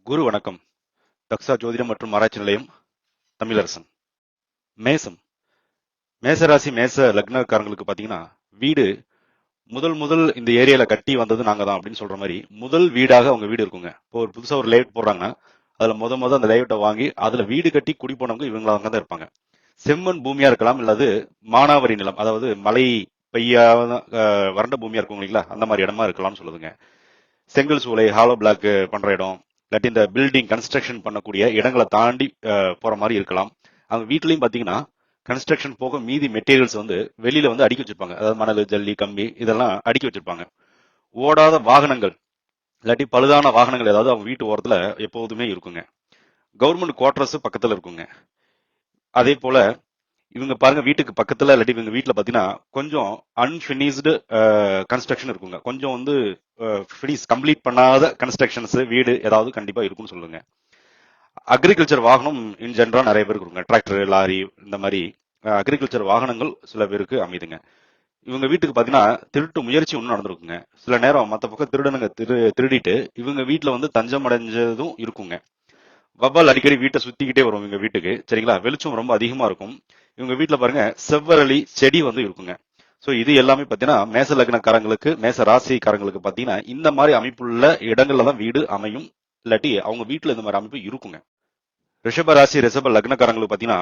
குரு வணக்கம். தக்ஷா ஜோதிடம் மற்றும் ஆராய்ச்சி நிலையம், தமிழரசன். மேசம், மேசராசி மேச லக்னக்காரங்களுக்கு பாத்தீங்கன்னா, வீடு முதல் முதல் இந்த ஏரியால கட்டி வந்தது நாங்க தான் அப்படின்னு சொல்ற மாதிரி முதல் வீடாக அவங்க வீடு இருக்குங்க. இப்போ ஒரு புதுசா ஒரு லேஅவுட் போடுறாங்கன்னா அதுல முத அந்த லேஅவுட்டை வாங்கி அதுல வீடு கட்டி குடி போனவங்க இவங்க தான் இருப்பாங்க. செம்மண் பூமியா இருக்கலாம், இல்லாது மானாவரி நிலம், அதாவது மழை பெய்யாத வறண்ட பூமியா இருக்கும் இல்லைங்களா, அந்த மாதிரி இடமா இருக்கலாம்னு சொல்லுதுங்க. செங்கல் சூளை, ஹாலோ பிளாக் பண்ற இடம், இல்லாட்டி இந்த பில்டிங் கன்ஸ்ட்ரக்ஷன் பண்ணக்கூடிய இடங்களை தாண்டி போற மாதிரி இருக்கலாம். அவங்க வீட்லயும் பாத்தீங்கன்னா கன்ஸ்ட்ரக்ஷன் போக மீதி மெட்டீரியல்ஸ் வந்து வெளியில வந்து அடுக்கி வச்சிருப்பாங்க. அதாவது மணல், ஜல்லி, கம்பி இதெல்லாம் அடுக்கி வச்சிருப்பாங்க. ஓடாத வாகனங்கள் இல்லாட்டி பழுதான வாகனங்கள் ஏதாவது அவங்க வீட்டு ஓரத்துல எப்போதுமே இருக்குங்க. கவர்மெண்ட் குவார்டர்ஸ் பக்கத்துல இருக்குங்க. அதே போல இவங்க பாருங்க, வீட்டுக்கு பக்கத்துல இல்லாட்டி இவங்க வீட்டுல பாத்தீங்கன்னா கொஞ்சம் அன்பினிஷ்டு கன்ஸ்ட்ரக்ஷன் இருக்குங்க. கொஞ்சம் வந்து கம்ப்ளீட் பண்ணாத கன்ஸ்ட்ரக்ஷன்ஸ் வீடு ஏதாவது கண்டிப்பா இருக்கும்னு சொல்லுங்க. அக்ரிகல்ச்சர் வாகனம் இன் ஜென்ரா நிறைய பேருக்கு இருக்குங்க. டிராக்டர், லாரி, இந்த மாதிரி அக்ரிகல்ச்சர் வாகனங்கள் சில பேருக்கு அமைதுங்க. இவங்க வீட்டுக்கு பாத்தீங்கன்னா திருட்டு முயற்சி ஒன்றும் நடந்திருக்குங்க. சில நேரம் மற்ற பக்கம் திருடனுங்க திருடிட்டு இவங்க வீட்டுல வந்து தஞ்சம் அடைஞ்சதும் இருக்குங்க. வவ்வால் அடிக்கடி வீட்டை சுத்திக்கிட்டே வரும் இவங்க வீட்டுக்கு, சரிங்களா. வெளிச்சம் ரொம்ப அதிகமா இருக்கும். இவங்க வீட்டுல பாருங்க செவ்வரளி செடி வந்து இருக்குங்க. சோ இது எல்லாமே பாத்தீங்கன்னா மேச லக்னக்காரங்களுக்கு, மேச ராசிக்காரங்களுக்கு பாத்தீங்கன்னா இந்த மாதிரி அமைப்புள்ள இடங்கள்ல தான் வீடு அமையும், இல்லாட்டி அவங்க வீட்டுல இந்த மாதிரி அமைப்பு இருக்குங்க. ரிஷப ராசி ரிஷப லக்னக்காரங்களுக்கு பாத்தீங்கன்னா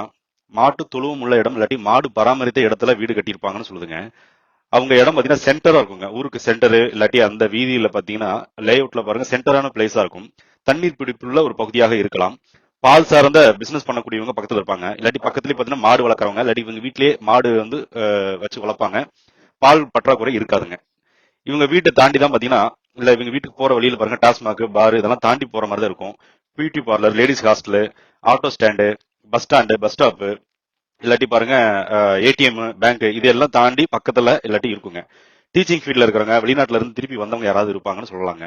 மாட்டு தொழுவம் உள்ள இடம் இல்லாட்டி மாடு பராமரித்த இடத்துல வீடு கட்டியிருப்பாங்கன்னு சொல்லுதுங்க. அவங்க இடம் பாத்தீங்கன்னா சென்டரா இருக்குங்க. ஊருக்கு சென்டரு இல்லாட்டி அந்த வீதியில பாத்தீங்கன்னா லேஅவுட்ல பாருங்க சென்டரான பிளேஸா இருக்கும். தண்ணீர் பிடிப்புள்ள ஒரு பகுதியாக இருக்கலாம். பால் சார்ந்த பிசினஸ் பண்ணக்கூடியவங்க பக்கத்துல இருப்பாங்க. இல்லாட்டி பக்கத்துலயே பாத்தீங்கன்னா மாடு வளர்க்குறவங்க இல்லாட்டி இவங்க வீட்லயே மாடு வந்து வச்சு வளர்ப்பாங்க. பால் பற்றாக்குறை இருக்காதுங்க. இவங்க வீட்டை தாண்டி தான் பாத்தீங்கன்னா, இல்ல இவங்க வீட்டுக்கு போற வழியில பாருங்க டாஸ்மாக், பார் இதெல்லாம் தாண்டி போற மாதிரி தான் இருக்கும். Beauty parlour, ladies hostel, auto stand, bus stand, bus stop, இல்லாட்டி பாருங்க ஏடிஎம், பேங்க் இதெல்லாம் தாண்டி பக்கத்துல இல்லாட்டி இருக்குங்க. டீச்சிங் ஃபீல்ட்ல இருக்கிறவங்க, வெளிநாட்டுல இருந்து திருப்பி வந்தவங்க யாராவது இருப்பாங்கன்னு சொல்லலாங்க.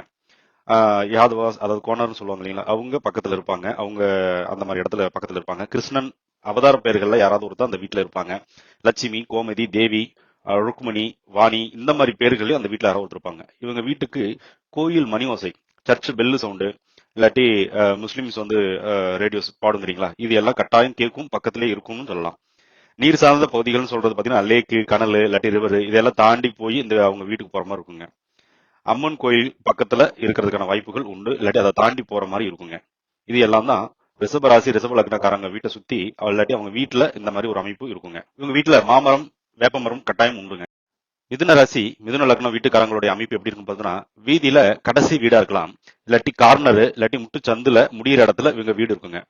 யாதவாஸ், அதாவது கோணர்னு சொல்லுவாங்க இல்லைங்களா, அவங்க பக்கத்துல இருப்பாங்க. அவங்க அந்த மாதிரி இடத்துல பக்கத்துல இருப்பாங்க. கிருஷ்ணன் அவதார பெயர்கள்ல யாராவது ஒருத்தர் அந்த வீட்டுல இருப்பாங்க. லட்சுமி, கோமதி, தேவி, ருக்மணி, வாணி இந்த மாதிரி பேர்களையும் அந்த வீட்டுல யாராவது ஒருத்தர் இருப்பாங்க. இவங்க வீட்டுக்கு கோயில் மணி ஓசை, சர்ச் பெல்லு சவுண்டு, இல்லாட்டி முஸ்லிம்ஸ் வந்து ரேடியோஸ் பாடுங்கிறீங்களா, இது எல்லாம் கட்டாயம் கேட்கும், பக்கத்திலே இருக்கும்னு சொல்லலாம். நீர் சார்ந்த பகுதிகள்னு சொல்றது பாத்தீங்கன்னா லேக்கு, கனல் இல்லாட்டி ரிவர் இதெல்லாம் தாண்டி போய் இந்த அவங்க வீட்டுக்கு போற மாதிரி இருக்குங்க. அம்மன் கோயில் பக்கத்துல இருக்கிறதுக்கான வாய்ப்புகள் உண்டு, இல்லாட்டி அதை தாண்டி போற மாதிரி இருக்குங்க. இது எல்லாம் தான் ரிஷபராசி ரிஷப லக்னக்காரங்க வீட்டை சுத்தி இல்லாட்டி அவங்க வீட்டுல இந்த மாதிரி ஒரு அமைப்பு இருக்குங்க. இவங்க வீட்டுல மாமரம், வேப்பமரம் கட்டாயம் உண்டுங்க. மிதுன ராசி மிதுன லக்னம் வீட்டுக்காரங்களுடைய அமைப்பு எப்படி இருக்கும் பார்த்தீங்கன்னா, வீதியில கடைசி வீடா இருக்கலாம், இல்லாட்டி கார்னரு இல்லாட்டி முட்டு சந்துல முடியிற இடத்துல இவங்க வீடு இருக்குங்க.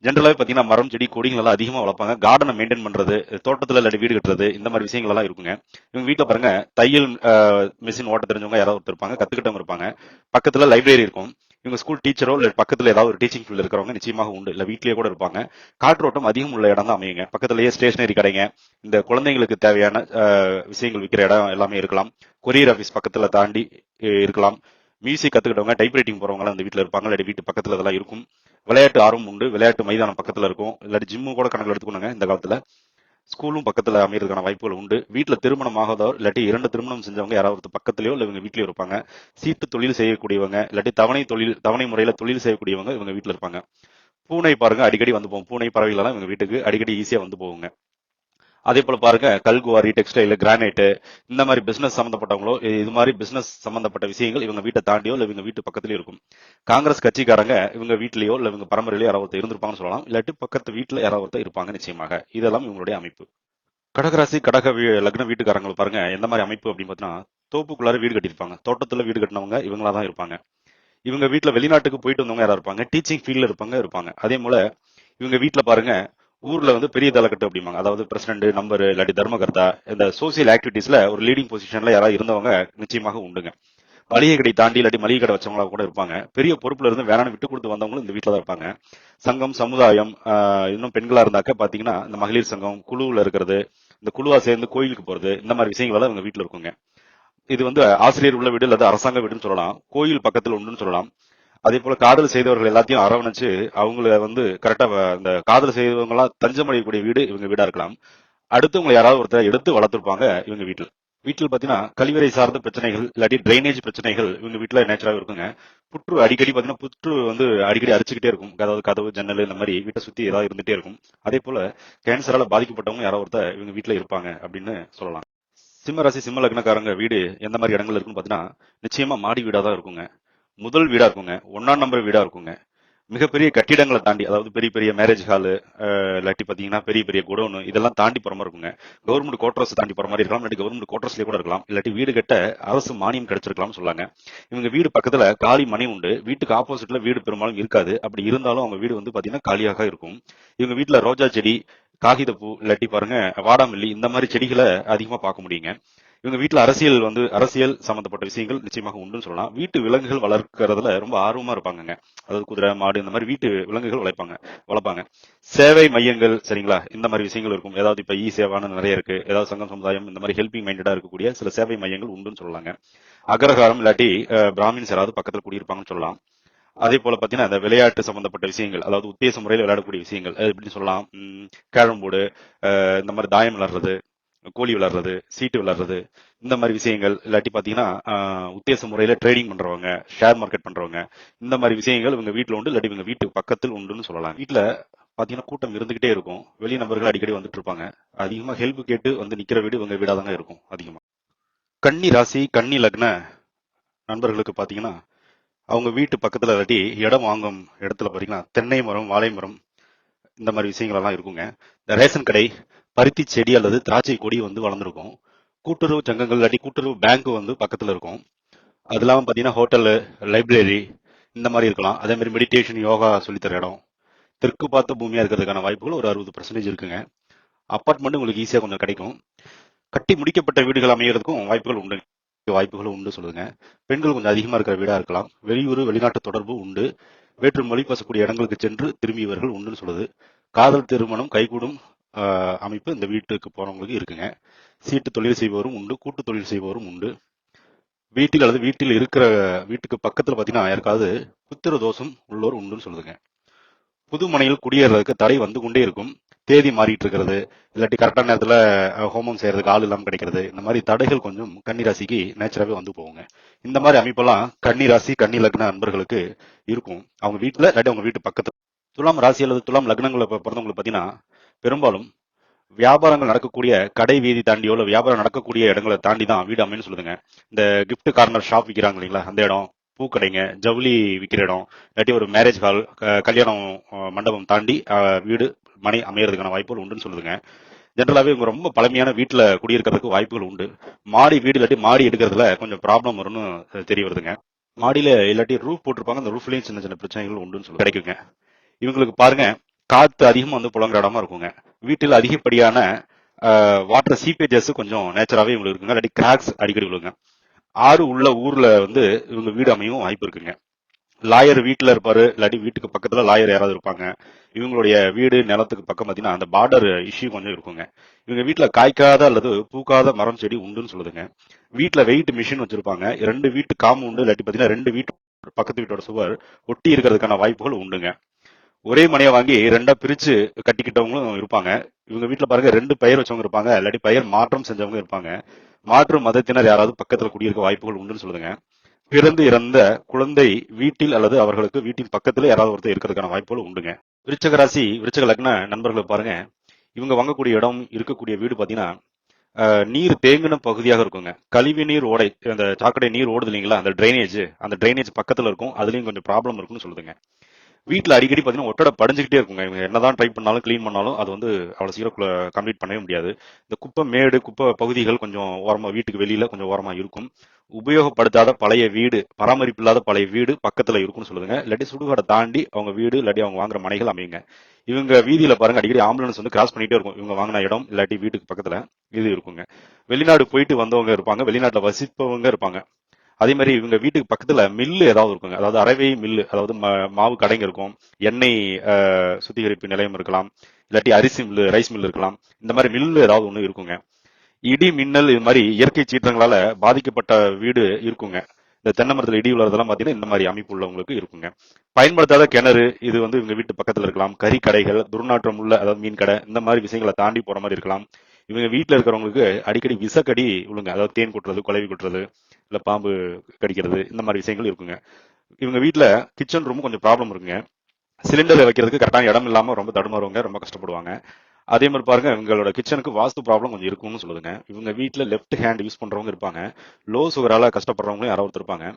ஜென்ரலாவே பாத்தீங்கன்னா மரம், செடி, கொடிகள் எல்லாம் அதிகமா வளர்ப்பாங்க. கார்டனை மெயின்டைன் பண்றது, தோட்டத்துல இல்லாட்டி வீடு கட்டுறது இந்த மாதிரி விஷயங்கள் எல்லாம் இருக்குங்க. இவங்க வீட்டுல பாருங்க தையல் மிஷின் ஓட்ட தெரிஞ்சவங்க யாராவது ஒருத்தர் இருப்பாங்க, கத்துக்கிட்டவங்க இருப்பாங்க. பக்கத்துல லைப்ரரி இருக்கும். இவங்க ஸ்கூல் டீச்சரோ இல்ல பக்கத்துல ஏதாவது ஒரு டீச்சிங் ஃபீல்டு இருக்கிறவங்க நிச்சயமாக உண்டு, இல்ல வீட்லயே கூட இருப்பாங்க. காற்றோட்டம் அதிகம் உள்ள இடம் தான் அமையுங்க. பக்கத்துலயே ஸ்டேஷனரி கடைங்க, இந்த குழந்தைங்களுக்கு தேவையான விஷயங்கள் விற்கிற இடம் எல்லாமே இருக்கலாம். கொரியர் ஆபீஸ் பக்கத்துல தாண்டி இருக்கலாம். மியூசிக் கத்துக்கிட்டவங்க, டைப் ரைட்டிங் போறவங்க அந்த வீட்டுல இருப்பாங்க, இல்லாட்டி வீட்டு பக்கத்துல இதெல்லாம் இருக்கும். விளையாட்டு ஆர்வம் உண்டு, விளையாட்டு மைதானம் பக்கத்துல இருக்கும், இல்லாட்டி ஜிம்மு கூட கணக்கில் எடுத்துக்கணுங்க. இந்த காலத்துல ஸ்கூலும் பக்கத்துல அமைறதுக்கான வாய்ப்புகள் உண்டு. வீட்டுல திருமணம் ஆகாதவர் இல்லாட்டி 2 திருமணம் செஞ்சவங்க யாராவது பக்கத்துலயோ இல்ல இவங்க வீட்லயோ இருப்பாங்க. சீட்டு தொழில் செய்யக்கூடியவங்க இல்லாட்டி தவணை முறையில தொழில் செய்யக்கூடியவங்க இவங்க வீட்டுல இருப்பாங்க. பூனை பாருங்க அடிக்கடி வந்து போகும். பூனை பறவைகள் எல்லாம் இவங்க வீட்டுக்கு அடிக்கடி ஈஸியா வந்து போகுங்க. அதே போல பாருங்க கல்குவாரி, டெக்ஸ்டைல், கிரானைட் இந்த மாதிரி பிசினஸ் சம்பந்தப்பட்டவங்களோ இது மாதிரி பிசினஸ் சம்பந்தப்பட்ட விஷயங்கள் இவங்க வீட்டை தாண்டியோ இல்ல இவங்க வீட்டு பக்கத்துலயும் இருக்கும். காங்கிரஸ் கட்சிக்காரங்க இவங்க வீட்லயோ இல்ல இவங்க பரம்பரையிலயோ யாராவது இருந்திருப்பாங்கன்னு சொல்லலாம், இல்லாட்டி பக்கத்து வீட்டுல யாராவது இருப்பாங்க நிச்சயமாக. இதெல்லாம் இவங்களுடைய அமைப்பு. கடகராசி லக்ன வீட்டுக்காரங்களை பாருங்க எந்த மாதிரி அமைப்பு அப்படின்னு பார்த்தீங்கன்னா, தோப்புக்குள்ளார வீடு கட்டியிருப்பாங்க. தோட்டத்துல வீடு கட்டினவங்க இவங்களா தான் இருப்பாங்க. இவங்க வீட்டுல வெளிநாட்டுக்கு போயிட்டு வந்தவங்க யாரா இருப்பாங்க, டீச்சிங் ஃபீல்ட்ல இருப்பாங்க. அதே போல இவங்க வீட்டுல பாருங்க ஊர்ல வந்து பெரிய தலைக்கட்டு அப்படிம்பாங்க, அதாவது பிரசிடண்ட், நம்பர் இல்லாட்டி தர்மகர்த்தா, இந்த சோசியல் ஆக்டிவிட்டிஸ்ல ஒரு லீடிங் பொசிஷன்ல யாராவது இருந்தவங்க நிச்சயமாக உண்டுங்க. மளிகை கடை தாண்டி இல்லாட்டி மளிகை கடை வச்சவங்களா கூட இருப்பாங்க. பெரிய பொறுப்புல இருந்து வேணான்னு விட்டு கொடுத்து வந்தவங்களும் இந்த வீட்டுல தான் இருப்பாங்க. சங்கம், சமுதாயம், இன்னும் பெண்களா இருந்தாக்க பாத்தீங்கன்னா இந்த மகளிர் சங்கம் குழுவுல இருக்கிறது, இந்த குழுவா சேர்ந்து கோயிலுக்கு போறது இந்த மாதிரி விஷயங்கள் எல்லாம் இவங்க வீட்டுல இருக்குங்க. இது வந்து ஆசிரியர் உள்ள வீடு அல்லது அரசாங்க வீடுன்னு சொல்லலாம், கோயில் பக்கத்துல உண்டுன்னு சொல்லலாம். அதே போல காதல் செய்தவர்கள் எல்லாத்தையும் அரவணைச்சு அவங்கள வந்து கரெக்டா அந்த காதல் செய்தவங்க எல்லாம் தஞ்சம் அடையக்கூடிய வீடு இவங்க வீடா இருக்கலாம். அடுத்தவங்களை யாராவது ஒருத்தர் எடுத்து வளர்த்துருப்பாங்க இவங்க வீட்டுல. வீட்டில் பாத்தீங்கன்னா கழிவறை சார்ந்த பிரச்சனைகள் இல்லாட்டி டிரைனேஜ் பிரச்சனைகள் இவங்க வீட்டுல நேச்சராகவே இருக்குங்க. புற்று அடிக்கடி பாத்தீங்கன்னா புற்று வந்து அடிக்கடி அரிச்சுக்கிட்டே இருக்கும். அதாவது கதவு ஜன்னல் இந்த மாதிரி வீட்டை சுத்தி ஏதாவது இருந்துட்டே இருக்கும். அதே போல கேன்சரால பாதிக்கப்பட்டவங்க யாரோ ஒருத்தர் இவங்க வீட்டுல இருப்பாங்க அப்படின்னு சொல்லலாம். சிம்ம ராசி சிம்ம லக்னக்காரங்க வீடு எந்த மாதிரி இடங்கள் இருக்குன்னு பாத்தீங்கன்னா நிச்சயமா மாடி வீடா தான் இருக்குங்க. முதல் வீடா இருக்குங்க. ஒன்னாம் நம்பர் வீடா இருக்குங்க. மிகப்பெரிய கட்டிடங்களை தாண்டி, அதாவது பெரிய பெரிய மேரேஜ் ஹாலு, இல்லாட்டி பாத்தீங்கன்னா பெரிய பெரிய குடோனு இதெல்லாம் தாண்டி போற மாதிரி இருக்குங்க. கவர்மெண்ட் குவார்டர்ஸ் தாண்டி போற மாதிரி இருக்கலாம், இல்லாட்டி கவர்மெண்ட் குவார்டர்ஸ்லயே கூட இருக்கலாம், இல்லாட்டி வீடு கட்ட அரசு மானியம் கிடைச்சிருக்கலாம்னு சொல்லாங்க. இவங்க வீடு பக்கத்துல காலி மனை உண்டு. வீட்டுக்கு ஆப்போசிட்ல வீடு பெரும்பாலும் இருக்காது. அப்படி இருந்தாலும் அவங்க வீடு வந்து பாத்தீங்கன்னா காலியாக இருக்கும். இவங்க வீட்டுல ரோஜா செடி, காகிதப்பூ, இல்லாட்டி பாருங்க வாடாமல்லி இந்த மாதிரி செடிகளை அதிகமா பார்க்க முடியுங்க. இவங்க வீட்டுல அரசியல் சம்பந்தப்பட்ட விஷயங்கள் நிச்சயமாக உண்டுன்னு சொல்லலாம். வீட்டு விலங்குகள் வளர்க்கறதுல ரொம்ப ஆர்வமா இருப்பாங்கங்க. அதாவது குதிரை, மாடு இந்த மாதிரி வீட்டு விலங்குகள் வளர்ப்பாங்க. சேவை மையங்கள் சரிங்களா, இந்த மாதிரி விஷயங்கள் இருக்கும். ஏதாவது இப்ப சேவான்னு நிறைய இருக்கு. ஏதாவது சங்கம் சமுதாயம் இந்த மாதிரி ஹெல்பிங் மைண்டடா இருக்கக்கூடிய சில சேவை மையங்கள் உண்டுன்னு சொல்லலாங்க. அகரகாரம் இல்லாட்டி பிராமின்ஸ் யாராவது பக்கத்துல கூடியிருப்பாங்கன்னு சொல்லலாம். அதே போல பாத்தீங்கன்னா இந்த விளையாட்டு சம்பந்தப்பட்ட விஷயங்கள், அதாவது உத்தேச முறையில் விளையாடக்கூடிய விஷயங்கள் எப்படி சொல்லலாம், கேரம் போர்டு, இந்த மாதிரி தாயம் விளையாடுறது, கோழி விளையாடுறது, சீட்டு விளையாடுறது, இந்த மாதிரி விஷயங்கள், இல்லாட்டி பாத்தீங்கன்னா உத்தேச முறையில ட்ரேடிங் பண்றவங்க, ஷேர் மார்க்கெட் பண்றவங்க, இந்த மாதிரி விஷயங்கள் இவங்க வீட்டுல உண்டு, இல்லாட்டி இவங்க வீட்டு பக்கத்தில் உண்டுன்னு சொல்லலாம். வீட்டுல பாத்தீங்கன்னா கூட்டம் இருந்துகிட்டே இருக்கும். வெளி நபர்கள் அடிக்கடி வந்துட்டு இருப்பாங்க. அதிகமா ஹெல்ப் கேட்டு வந்து நிக்கிற வீடு இவங்க வீடாதாங்க இருக்கும் அதிகமா. கன்னி ராசி கன்னி லக்ன நண்பர்களுக்கு பாத்தீங்கன்னா அவங்க வீட்டு பக்கத்துல இல்லாட்டி இடம் வாங்கும் இடத்துல பாத்தீங்கன்னா தென்னை மரம், வாழை மரம் இந்த மாதிரி விஷயங்கள் எல்லாம் இருக்குங்க. இந்த ரேஷன் கடை, பருத்தி செடி அல்லது திராட்சை கொடி வந்து வளர்ந்துருக்கும். கூட்டுறவு சங்கங்கள் இல்லாட்டி கூட்டுறவு பேங்க் வந்து பக்கத்துல இருக்கும். அது இல்லாம பாத்தீங்கன்னா ஹோட்டலு, லைப்ரரி இந்த மாதிரி இருக்கலாம். அதே மாதிரி மெடிடேஷன், யோகா சொல்லித்தர இடம். தெற்கு பார்த்த பூமியா இருக்கிறதுக்கான வாய்ப்புகள் ஒரு 60% இருக்குங்க. அப்பார்ட்மெண்ட் உங்களுக்கு ஈஸியா கொஞ்சம் கிடைக்கும். கட்டி முடிக்கப்பட்ட வீடுகள் அமைகிறதுக்கும் வாய்ப்புகள் உண்டு சொல்லுங்க. பெண்கள் கொஞ்சம் அதிகமா இருக்கிற வீடா இருக்கலாம். வெளியூர், வெளிநாட்டு தொடர்பு உண்டு. வேற்று மொழி பேசக்கூடிய இடங்களுக்கு சென்று திரும்பியவர்கள் உண்டுன்னு சொல்லுது. காதல் திருமணம் கைகூடும் அமைப்பு இந்த வீட்டுக்கு போறவங்களுக்கு இருக்குங்க. சீட்டு தொழில் செய்பவரும் உண்டு, கூட்டு தொழில் செய்பவரும் உண்டு. வீட்டுக்கு பக்கத்துல பாத்தீங்கன்னா யாருக்காவது புத்திர தோஷம் உள்ளோர் உண்டுன்னு சொல்லுதுங்க. புது மனையில் குடியேறதுக்கு தடை வந்து கொண்டே இருக்கும். தேதி மாறிட்டு இருக்கிறது, இல்லாட்டி கரெக்டான நேரத்துல ஹோமம் செய்யறதுக்கு ஆள் இல்லாம கிடைக்கிறது, இந்த மாதிரி தடைகள் கொஞ்சம் கன்னிராசிக்கு நேச்சராகவே வந்து போகுங்க. இந்த மாதிரி அமைப்பெல்லாம் கன்னிராசி கன்னி லக்ன நண்பர்களுக்கு இருக்கும் அவங்க வீட்டுல, இல்லாட்டி அவங்க வீட்டு பக்கத்துல. துலாம் ராசி அல்லது துலாம் லக்னங்களை பிறந்தவங்களுக்கு பாத்தீங்கன்னா பெரும்பாலும் வியாபாரங்கள் நடக்கக்கூடிய கடை வீதி தாண்டியோ இல்ல வியாபாரம் நடக்கக்கூடிய இடங்களை தாண்டி தான் வீடு அமைன்னு சொல்லுதுங்க. இந்த கிஃப்ட் கார்னர் ஷாப் விற்கிறாங்க இல்லைங்களா, அந்த இடம், பூக்கடைங்க, ஜவுளி விற்கிற இடம், இல்லாட்டி ஒரு மேரேஜ் ஹால், கல்யாணம் மண்டபம் தாண்டி வீடு மனை அமையறதுக்கான வாய்ப்புகள் உண்டுன்னு சொல்லுதுங்க. ஜென்ரலாவே இவங்க ரொம்ப பழமையான வீட்டுல குடியிருக்கிறதுக்கு வாய்ப்புகள் உண்டு. மாடி வீடு இல்லாட்டி மாடி எடுக்கிறதுல கொஞ்சம் ப்ராப்ளம் வரும்னு தெரிய வருதுங்க. மாடியில இல்லாட்டி ரூஃப் போட்டிருப்பாங்க, அந்த ரூஃப்லயும் சின்ன சின்ன பிரச்சனைகள் உண்டுன்னு சொல்லி கிடைக்குங்க. இவங்களுக்கு பாருங்க காத்து அதிகமா வந்து புலங்குற இடமா இருக்குங்க. வீட்டில் அதிகப்படியான வாட்டர் சீப்பேஜஸ் கொஞ்சம் நேச்சராகவே இவங்களுக்கு இருக்குங்க, இல்லாட்டி கிராக்ஸ் அடிக்கடி விழுங்க. ஆறு உள்ள ஊர்ல வந்து இவங்க வீடு அமையும் வாய்ப்பு இருக்குங்க. லாயர் வீட்டுல இருப்பாரு, இல்லாட்டி வீட்டுக்கு பக்கத்துல லாயர் யாராவது இருப்பாங்க. இவங்களுடைய வீடு நிலத்துக்கு பக்கம் பாத்தீங்கன்னா அந்த பார்டர் இஷ்யூ கொஞ்சம் இருக்குங்க. இவங்க வீட்டுல காய்க்காத அல்லது பூக்காத மரம் செடி உண்டுன்னு சொல்லுதுங்க. வீட்டுல வெயிட் மிஷின் வச்சிருப்பாங்க. 2 வீட்டு காம்பவுண்டு இல்லாட்டி பாத்தீங்கன்னா 2 வீட்டு பக்கத்து வீட்டோட சுவர் ஒட்டி இருக்கிறதுக்கான வாய்ப்புகள் உண்டுங்க. ஒரே மனையை வாங்கி 2ஆ பிரிச்சு கட்டிக்கிட்டவங்களும் இருப்பாங்க. இவங்க வீட்டுல பாருங்க 2 பெயர் வச்சவங்க இருப்பாங்க, இல்லாட்டி பெயர் மாற்றம் செஞ்சவங்க இருப்பாங்க. மாற்று மதத்தினர் யாராவது பக்கத்துல குடியிருக்க வாய்ப்புகள் உண்டுன்னு சொல்லுதுங்க. பிறந்து இறந்த குழந்தை வீட்டில் அல்லது அவர்களுக்கு வீட்டின் பக்கத்துல யாராவது ஒருத்தர் இருக்கிறதுக்கான வாய்ப்புகள் உண்டுங்க. விருச்சக ராசி விருச்சக லக்ன நண்பர்களை பாருங்க, இவங்க வாங்கக்கூடிய இடம் இருக்கக்கூடிய வீடு பாத்தீங்கன்னா நீர் தேங்கின பகுதியாக இருக்குங்க. கழிவு நீர் ஓடை, அந்த சாக்கடை நீர் ஓடுது இல்லைங்களா, அந்த டிரைனேஜ் பக்கத்துல இருக்கும். அதுலயும் கொஞ்சம் ப்ராப்ளம் இருக்குன்னு சொல்லுதுங்க. வீட்டுல அடிக்கடி பாத்தீங்கன்னா ஒட்டடை படிஞ்சுக்கிட்டே இருக்குங்க. இவங்க என்னதான் ட்ரை பண்ணாலும் கிளீன் பண்ணாலும் அது வந்து அவ்வளவு சீக்கிரம் கம்ப்ளீட் பண்ணவே முடியாது. இந்த குப்பை மேடு, குப்பை பகுதிகள் கொஞ்சம் ஓரமா, வீட்டுக்கு வெளியில கொஞ்சம் ஓரமா இருக்கும். உபயோகப்படுத்தாத பழைய வீடு, பராமரிப்பு இல்லாத பழைய வீடு பக்கத்துல இருக்கும்னு சொல்லுதுங்க. இல்லாட்டி சுடுகாடை தாண்டி அவங்க வீடு இல்லாட்டி அவங்க வாங்குற மனைகள் அமையுங்க. இவங்க வீதியில பாருங்க அடிக்கடி ஆம்புலன்ஸ் வந்து கிராஸ் பண்ணிட்டே இருக்கும். இவங்க வாங்கின இடம் இல்லாட்டி வீட்டுக்கு பக்கத்துல இது இருக்குங்க. வெளிநாடு போயிட்டு வந்தவங்க இருப்பாங்க, வெளிநாட்டுல வசிப்பவங்க இருப்பாங்க. அதே மாதிரி இவங்க வீட்டுக்கு பக்கத்துல மில்லு ஏதாவது இருக்குங்க. அதாவது அரைவை மில்லு, அதாவது மாவு கடைங்க இருக்கும், எண்ணெய் சுத்திகரிப்பு நிலையம் இருக்கலாம், இல்லாட்டி அரிசி மில்லு, ரைஸ் மில் இருக்கலாம். இந்த மாதிரி மில்லு ஏதாவது ஒண்ணு இருக்குங்க. இடி மின்னல் இது மாதிரி இயற்கை சீற்றங்களால பாதிக்கப்பட்ட வீடு இருக்குங்க. இந்த தென்னை மரத்துல இடி உள்ளதெல்லாம் பாத்தீங்கன்னா இந்த மாதிரி அமைப்பு உள்ளவங்களுக்கு இருக்குங்க. பயன்படுத்தாத கிணறு இது வந்து இவங்க வீட்டு பக்கத்துல இருக்கலாம். கறி கடைகள், துர்நாற்றம் உள்ள, அதாவது மீன் கடை, இந்த மாதிரி விஷயங்களை தாண்டி போற மாதிரி இருக்கலாம். இவங்க வீட்டில் இருக்கிறவங்களுக்கு அடிக்கடி விஷக்கடி விழுங்க, அதாவது தேன் கொட்டுறது, குளவி கொட்டுறது, இல்லை பாம்பு கடிக்கிறது, இந்த மாதிரி விஷயங்கள் இருக்குங்க. இவங்க வீட்டில் கிச்சன் ரூம் கொஞ்சம் ப்ராப்ளம் இருக்குங்க. சிலிண்டர் வைக்கிறதுக்கு கரெக்டான இடம் இல்லாமல் ரொம்ப தடுமாறுவாங்க, ரொம்ப கஷ்டப்படுவாங்க. அதே மாதிரி பாருங்க, இவங்களோட கிச்சனுக்கு வாஸ்து ப்ராப்ளம் கொஞ்சம் இருக்கும்னு சொல்லுதுங்க. இவங்க வீட்டில் லெஃப்ட் ஹேண்ட் யூஸ் பண்றவங்க இருப்பாங்க. லோ சுகரால கஷ்டப்படுறவங்களும் யாரோ ஒருத்தர் இருப்பாங்க.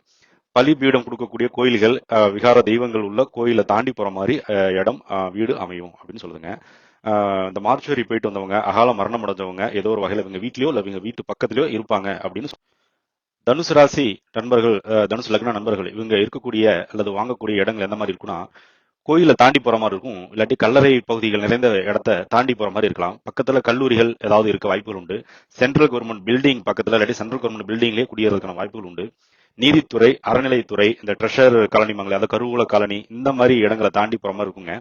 பலி பீடம் கொடுக்கக்கூடிய கோயில்கள், விகார தெய்வங்கள் உள்ள கோயிலை தாண்டி போற மாதிரி இடம், வீடு அமையும் அப்படின்னு சொல்லுதுங்க. இந்த மார்ச்சுவரி போயிட்டு வந்தவங்க, அகால மரணம் அடைஞ்சவங்க ஏதோ ஒரு வகையில இவங்க வீட்லயோ இல்ல இவங்க வீட்டு பக்கத்துலயோ இருப்பாங்க அப்படின்னு தனுசு ராசி நண்பர்கள், தனுசு லக்ன நண்பர்கள் இவங்க இருக்கக்கூடிய அல்லது வாங்கக்கூடிய இடங்கள் எந்த மாதிரி இருக்குன்னா, கோயிலை தாண்டி போற மாதிரி இருக்கும், இல்லாட்டி கல்லறை பகுதிகள் நிறைந்த இடத்த தாண்டி போற மாதிரி இருக்கலாம். பக்கத்துல கல்லூரிகள் ஏதாவது இருக்க வாய்ப்புகள் உண்டு. சென்ட்ரல் கவர்மெண்ட் பில்டிங் பக்கத்துல இல்லாட்டி சென்ட்ரல் கவர்மெண்ட் பில்டிங்லேயே குடியேறதுக்கான வாய்ப்புகள் உண்டு. நீதித்துறை, அறநிலைத்துறை, இந்த ட்ரெஷர் காலனி மங்கள, அந்த கருவூல காலனி, இந்த மாதிரி இடங்களை தாண்டி போற மாதிரி இருக்குங்க.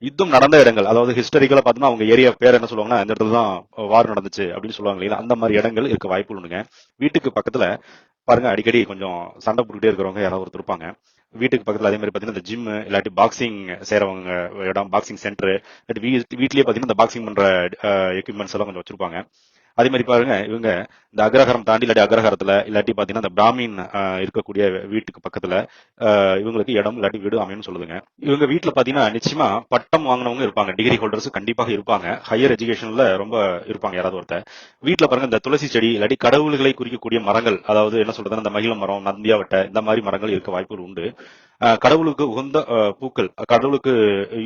யுத்தம் நடந்த இடங்கள், அதாவது ஹிஸ்டாரிக்கலா பார்த்தோம்னா அவங்க ஏரியா பேர் என்ன சொல்லுவாங்கன்னா, இந்த இடத்துல தான் வார் நடந்துச்சு அப்படின்னு சொல்லுவாங்க இல்லையா, அந்த மாதிரி இடங்கள் இருக்க வாய்ப்புகள் உண்டுங்க. வீட்டுக்கு பக்கத்துல பாருங்க, அடிக்கடி கொஞ்சம் சண்டை போட்டுக்கிட்டே இருக்கிறவங்க யாராவது ஒருத்தர் இருப்பாங்க. வீட்டுக்கு பக்கத்துல அதே மாதிரி பாத்தீங்கன்னா இந்த ஜிம் இல்லாட்டி பாக்ஸிங் செய்யறவங்க இடம், பாக்ஸிங் சென்டர், இல்லாட்டி வீட்லயே பாத்தீங்கன்னா இந்த பாக்ஸிங் பண்ற எக்யூப்மெண்ட்ஸ் எல்லாம் கொஞ்சம் வச்சிருப்பாங்க. அதே மாதிரி பாருங்க, இவங்க இந்த அக்ரஹாரம் தாண்டி இல்லாட்டி அக்ரஹாரத்துல இல்லாட்டி பாத்தீங்கன்னா இந்த பிராமின் இருக்கக்கூடிய வீட்டுக்கு பக்கத்துல இவங்களுக்கு இடம் இல்லாட்டி வீடு அமையும்னு சொல்லுதுங்க. இவங்க வீட்டுல பாத்தீங்கன்னா நிச்சயமா பட்டம் வாங்கினவங்க இருப்பாங்க, டிகிரி ஹோல்டர்ஸ் கண்டிப்பாக இருப்பாங்க, ஹையர் எஜுகேஷன்ல ரொம்ப இருப்பாங்க யாராவது ஒருத்தர். வீட்டுல பாருங்க இந்த துளசி செடி இல்லாட்டி கடவுள்களை குறிக்கக்கூடிய மரங்கள், அதாவது என்ன சொல்றதுன்னா இந்த மகிழ மரம், நந்தியாவட்டை, இந்த மாதிரி மரங்கள் இருக்க வாய்ப்புகள் உண்டு. கடவுளுக்கு உகந்த பூக்கள், கடவுளுக்கு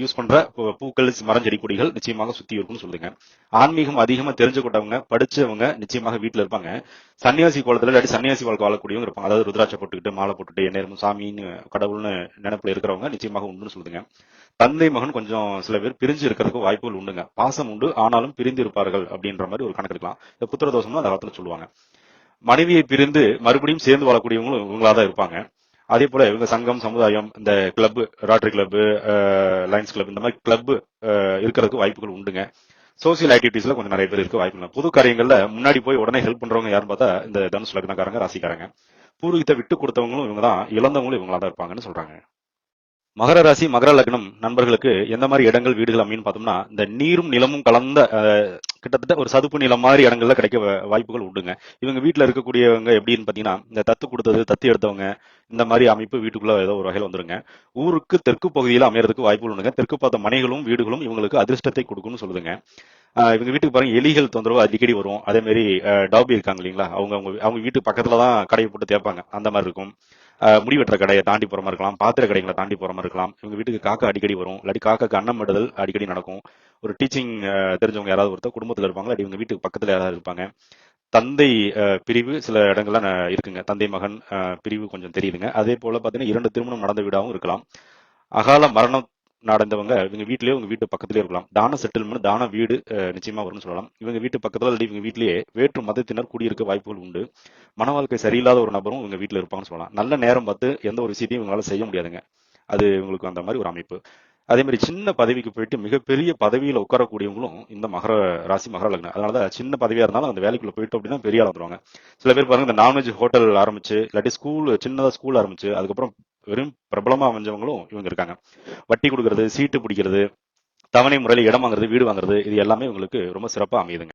யூஸ் பண்ற பூக்கள், மரம், செடி, கொடிகள் நிச்சயமாக சுத்தி இருக்கும்னு சொல்லுங்க. ஆன்மீகம் அதிகமா தெரிஞ்சுக்கிட்டவங்க, படிச்சவங்க நிச்சயமாக வீட்டுல இருப்பாங்க. சன்னியாசி கோலத்துல இல்லாட்டி சன்னியாசி வாழ்க்கை வாழக்கூடியவங்க இருப்பாங்க, அதாவது ருத்ராட்சை போட்டுக்கிட்டு மாலை போட்டுட்டு நேரம் சாமின்னு கடவுள்னு நினைப்புல இருக்கிறவங்க நிச்சயமாக உண்டுன்னு சொல்லுங்க. தந்தை மகன் கொஞ்சம் சில பேர் பிரிஞ்சு இருக்கிறதுக்கு வாய்ப்புகள் உண்டுங்க. பாசம் உண்டு, ஆனாலும் பிரிந்து இருப்பார்கள் அப்படின்ற மாதிரி ஒரு கணக்கு இருக்கலாம். இந்த புத்திர தோஷம்னு அந்த காலத்துல சொல்லுவாங்க. மனைவியை பிரிந்து மறுபடியும் சேர்ந்து வாழக்கூடியவங்களும் இவங்களா தான் இருப்பாங்க. அதே போல இவங்க சங்கம், சமுதாயம், இந்த club, Rotary club, Lions club, இந்த மாதிரி கிளப் இருக்கிறதுக்கு வாய்ப்புகள் உண்டுங்க. சோசியல் ஆக்டிவிட்டிஸ்ல கொஞ்சம் நிறைய பேர் இருக்க வாய்ப்பு இல்லை. பொது காரியங்கள்ல முன்னாடி போய் உடனே ஹெல்ப் பண்றவங்க யாருன்னு பார்த்தா இந்த தனுசு லக்னக்காரங்க, ராசிக்காரங்க. பூர்வீகத்தை விட்டு கொடுத்தவங்களும் இவங்க தான், இழந்தவங்களும் இவங்களா தான் இருப்பாங்கன்னு சொல்றாங்க. மகர ராசி மகர லக்னம் நண்பர்களுக்கு எந்த மாதிரி இடங்கள், வீடுகள் அப்படின்னு பார்த்தோம்னா, இந்த நீரும் நிலமும் கலந்த கிட்டத்தட்ட ஒரு சதுப்பு நிலம் மாதிரி இடங்கள்ல கிடைக்க வாய்ப்புகள் உண்டுங்க. இவங்க வீட்டுல இருக்கக்கூடியவங்க எப்படின்னு பாத்தீங்கன்னா, இந்த தத்து கொடுத்தது, தத்து எடுத்தவங்க, இந்த மாதிரி அமைப்பு வீட்டுக்குள்ள ஏதோ ஒரு வகையில் வந்துருங்க. ஊருக்கு தெற்கு பகுதியில் அமையறதுக்கு வாய்ப்புகள் உண்டுங்க. தெற்கு பார்த்த மனைகளும் வீடுகளும் இவங்களுக்கு அதிர்ஷ்டத்தை கொடுக்கும்னு சொல்லுதுங்க. இவங்க வீட்டுக்கு பாருங்க எலிகள் தொந்தரவு அடிக்கடி வரும். அதே மாதிரி டாபி இருக்காங்க இல்லைங்களா, அவங்க அவங்க அவங்க வீட்டு பக்கத்துல தான் கடையை போட்டு தேய்ப்பாங்க, அந்த மாதிரி இருக்கும். முடி வெட்டுற கடையை தாண்டி போற மாதிரி இருக்கலாம், பாத்திர கடைகளை தாண்டி போற மாதிரி இருக்கலாம். இவங்க வீட்டுக்கு காக்கா அடிக்கடி வரும், இல்லாட்டி காக்காக்கு அன்னம் விடுதல் அடிக்கடி நடக்கும். ஒரு டீச்சிங் தெரிஞ்சவங்க யாராவது ஒருத்தர் குடும்பத்தில் இருப்பாங்க, இல்லாட்டி இவங்க வீட்டுக்கு பக்கத்துல யாராவது இருப்பாங்க. தந்தை பிரிவு சில இடங்கள்ல இருக்குங்க, தந்தை மகன் பிரிவு கொஞ்சம் தெரியுதுங்க. அதே போல பாத்தீங்கன்னா 2 திருமணம் நடந்த வீடாகவும் இருக்கலாம். அகால மரணம் நடந்தவங்க இவங்க வீட்லயே உங்க வீட்டு பக்கத்துலயே இருக்கலாம். தான செட்டில்மெண்ட், தான வீடு நிச்சயமா வரும்னு சொல்லலாம். இவங்க வீட்டு பக்கத்துல இல்லாட்டி இவங்க வீட்லயே வேற்று மதத்தினர் குடியிருக்க வாய்ப்புகள் உண்டு. மன வாழ்க்கை சரியில்லாத ஒரு நபரும் இவங்க வீட்டுல இருப்பாங்கன்னு சொல்லலாம். நல்ல நேரம் பார்த்து எந்த ஒரு விஷயத்தையும் இவங்களால செய்ய முடியாதுங்க. அது இவங்களுக்கு அந்த மாதிரி ஒரு அமைப்பு. அதே மாதிரி சின்ன பதவிக்கு போயிட்டு மிகப்பெரிய பதவியில உட்காரக்கூடியவங்களும் இந்த மகர ராசி மகர லக்னம். அதனாலதான் சின்ன பதவியா இருந்தாலும் அந்த வேலைக்குள்ள போயிட்டோம் அப்படின்னா பெரிய ஆள் வந்துருவாங்க. சில பேர் பாருங்க, இந்த நான்வெஜ் ஹோட்டல் ஆரம்பிச்சு இல்லாட்டி சின்னதா ஸ்கூல் ஆரம்பிச்சு அதுக்கப்புறம் வெறும் பிரபலமா அமைஞ்சவங்களும் இவங்க இருக்காங்க. வட்டி கொடுக்கறது, சீட்டு பிடிக்கிறது, தவணை முறையில் இடம் வாங்குறது, வீடு வாங்குறது, இது எல்லாமே இவங்களுக்கு ரொம்ப சிறப்பா அமையுதுங்க.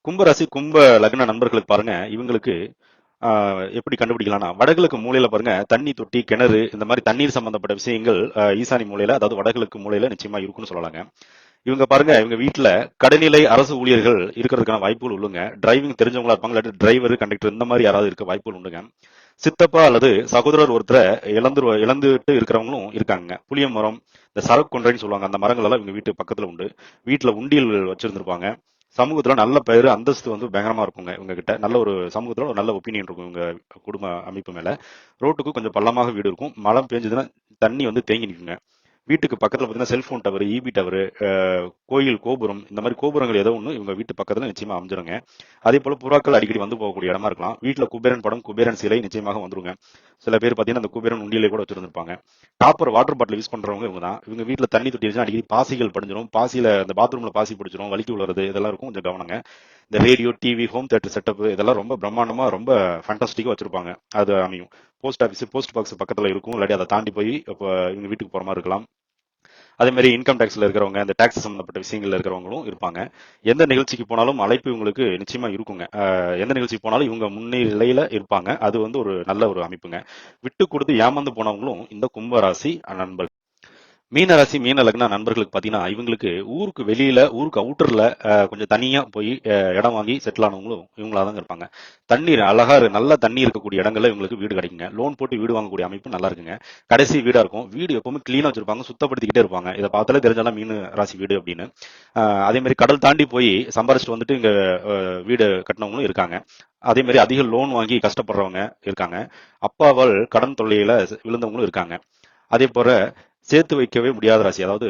கும்பராசி கும்ப லக்ன நண்பர்களுக்கு பாருங்க, இவங்களுக்கு எப்படி கண்டுபிடிக்கலாம்னா, வடகிழக்கு மூலையில பாருங்க தண்ணி தொட்டி, கிணறு, இந்த மாதிரி தண்ணீர் சம்பந்தப்பட்ட விஷயங்கள் ஈசானி மூலையில, அதாவது வடகிழக்கு மூலையில நிச்சயமா இருக்குன்னு சொல்லலாங்க. இவங்க பாருங்க, இவங்க வீட்டுல கடைநிலை அரசு ஊழியர்கள் இருக்கிறதுக்கான வாய்ப்புகள் உள்ளுங்க. டிரைவிங் தெரிஞ்சவங்களா இருப்பாங்க, இல்லாட்டி டிரைவர், கண்டக்டர், இந்த மாதிரி யாராவது இருக்க வாய்ப்புகள் உண்டுங்க. சித்தப்பா அல்லது சகோதரர் ஒருத்தரை இழந்துட்டு இருக்கிறவங்களும் இருக்காங்க. புளிய மரம், இந்த சரக்கு கொன்றைன்னு சொல்லுவாங்க, அந்த மரங்கள் எல்லாம் இவங்க வீட்டு பக்கத்துல உண்டு. வீட்டுல உண்டியல் வச்சிருந்திருப்பாங்க. சமூகத்துல நல்ல பெயர், அந்தஸ்து பயங்கரமா இருக்குங்க. இவங்க கிட்ட நல்ல ஒரு சமூகத்துல ஒரு நல்ல ஒப்பீனியன் இருக்கும் இவங்க குடும்ப அமைப்பு மேல. ரோட்டுக்கு கொஞ்சம் பள்ளமாக வீடு இருக்கும். மழை பெஞ்சதுன்னா தண்ணி தேங்கி நிற்குங்க. வீட்டுக்கு பக்கத்துல பாத்தீங்கன்னா செல்போன் டவர், இபி டவர், கோயில் கோபுரம், இந்த மாதிரி கோபுரங்கள் ஏதோ ஒண்ணு இவங்க வீட்டு பக்கத்துல நிச்சயமா அமைஞ்சிருங்க. அதே போல புறாக்கள் அடிக்கடி வந்து போகக்கூடிய இடமா இருக்கலாம். வீட்டுல குபேரன் படம், குபேரன் சிலை நிச்சயமாக வந்துருங்க. சில பேர் பாத்தீங்கன்னா அந்த குபேரன் உண்டியிலே கூட வச்சிருந்திருப்பாங்க. காப்பர் வாட்டர் பாட்டில் யூஸ் பண்றவங்க இவங்க தான். இவங்க வீட்டுல தண்ணி தொட்டி வச்சு அடிக்கடி பாசிகள் படிஞ்சிடும். பாசியில அந்த பாத்ரூம்ல பாசி பிடிச்சிரும், வலிக்கு விழுறது, இதெல்லாம் இருக்கும். கொஞ்சம் கவனங்க. இந்த radio, TV, home theatre setup இதெல்லாம் ரொம்ப பிரம்மாண்டமா, ரொம்ப ஃபேண்டாஸ்டிக்கா வச்சிருப்பாங்க. அது அமையும். போஸ்ட் ஆஃபீஸ், போஸ்ட் பாக்ஸ் பக்கத்துல இருக்கும், இல்லாட்டி அதை தாண்டி போய் இவங்க வீட்டுக்கு போற மாதிரி இருக்கலாம். அதே மாதிரி இன்கம் டேக்ஸ்ல இருக்கிறவங்க, இந்த டாக்ஸ் சம்பந்தப்பட்ட விஷயங்கள்ல இருக்கிறவங்களும் இருப்பாங்க. எந்த நிகழ்ச்சிக்கு போனாலும் அழைப்பு உங்களுக்கு நிச்சயமா இருக்குங்க. எந்த நிகழ்ச்சிக்கு போனாலும் இவங்க முன்னிலையில இருப்பாங்க. அது வந்து ஒரு நல்ல ஒரு அமைப்புங்க. விட்டு கொடுத்து ஏமாந்து போனவங்களும் இந்த கும்பராசி நண்பர்கள். மீன ராசி மீன லக்ன நண்பர்களுக்கு பாத்தீங்கன்னா இவங்களுக்கு ஊருக்கு வெளியில, ஊருக்கு அவுட்டர்ல கொஞ்சம் தனியா போய் இடம் வாங்கி செட்டில் ஆனவங்களும் இவங்களா தான் இருப்பாங்க. தண்ணீர் அழகா நல்ல தண்ணி இருக்கக்கூடிய இடங்கள்ல இவங்களுக்கு வீடு கிடைக்குங்க. லோன் போட்டு வீடு வாங்கக்கூடிய அமைப்பு நல்லா இருக்குங்க. கடைசி வீடா இருக்கும். வீடு எப்பவுமே கிளீனா வச்சிருப்பாங்க, சுத்தப்படுத்திக்கிட்டே இருப்பாங்க. இதை பார்த்தாலே தெரிஞ்சாலும் மீன ராசி வீடு அப்படின்னு. அதே மாதிரி கடல் தாண்டி போய் சம்பாரிச்சிட்டு வந்துட்டு இங்க வீடு கட்டினவங்களும் இருக்காங்க. அதே மாதிரி அதிக லோன் வாங்கி கஷ்டப்படுறவங்க இருக்காங்க. அப்பாவால் கடன் தொல்லையில விழுந்தவங்களும் இருக்காங்க. அதே போல சேர்த்து வைக்கவே முடியாத ராசி. அதாவது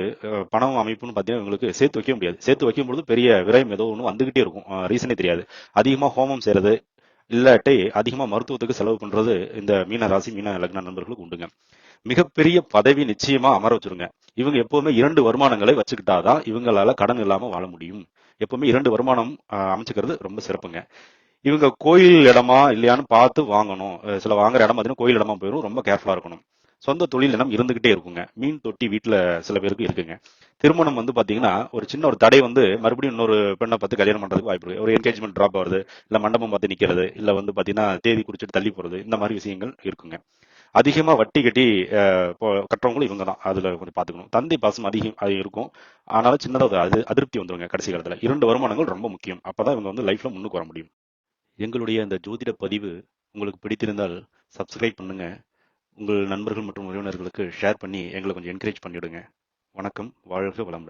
பணம் அமைப்புன்னு பார்த்தீங்கன்னா இவங்களுக்கு சேர்த்து வைக்க முடியாது. சேர்த்து வைக்கும்பொழுது பெரிய விரயம் ஏதோ ஒன்று வந்துகிட்டே இருக்கும். ரீசனே தெரியாது. அதிகமாக ஹோமம் செய்யறது இல்லாட்டி அதிகமா மருத்துவத்துக்கு செலவு பண்றது இந்த மீன ராசி மீன லக்ன நண்பர்களுக்கு உண்டுங்க. மிகப்பெரிய பதவி நிச்சயமா அமர வச்சிருங்க. இவங்க எப்பவுமே 2 வருமானங்களை வச்சுக்கிட்டாதான் இவங்களால கடன் இல்லாம வாழ முடியும். எப்பவுமே 2 வருமானம் அமைச்சுக்கிறது ரொம்ப சிறப்புங்க. இவங்க கோயில் இடமா இல்லையான்னு பார்த்து வாங்கணும். சில வாங்குற இடம் பார்த்தீங்கன்னா கோயில் இடமா போயிடும். ரொம்ப கேர்ஃபுல்லா இருக்கணும். சொந்த தொழில் இடம் இருந்துகிட்டே இருக்குங்க. மீன் தொட்டி வீட்டுல சில பேருக்கு இருக்குங்க. திருமணம் வந்து பாத்தீங்கன்னா ஒரு சின்ன ஒரு தடை வந்து மறுபடியும் இன்னொரு பெண்ணை பார்த்து கல்யாணம் பண்றதுக்கு வாய்ப்பு இருக்கு. ஒரு என்கேஜ்மெண்ட் டிராப் ஆகுது, இல்ல மண்டபம் பார்த்து நிக்கிறது, இல்ல வந்து பாத்தீங்கன்னா தேதி குறிச்சிட்டு தள்ளி போறது, இந்த மாதிரி விஷயங்கள் இருக்குங்க. அதிகமா வட்டி கட்டி கட்டுறவங்களும் இவங்க தான். அதுல கொஞ்சம் பாத்துக்கணும். தந்தை பாசம் அதிகம் அது இருக்கும். ஆனாலும் சின்னதா ஒரு அதிருப்தி வந்துருங்க கடைசி காலத்துல. 2 வருமானங்கள் ரொம்ப முக்கியம். அப்பதான் இவங்க வந்து லைஃப்ல முன்னுக்கு வர முடியும். எங்களுடைய இந்த ஜோதிட பதிவு உங்களுக்கு பிடித்திருந்தால் சப்ஸ்கிரைப் பண்ணுங்க. உங்கள் நண்பர்கள் மற்றும் உறவினர்களுக்கு ஷேர் பண்ணி எங்களை கொஞ்சம் என்கரேஜ் பண்ணிவிடுங்க. வணக்கம். வாழ்க வளமுடன்.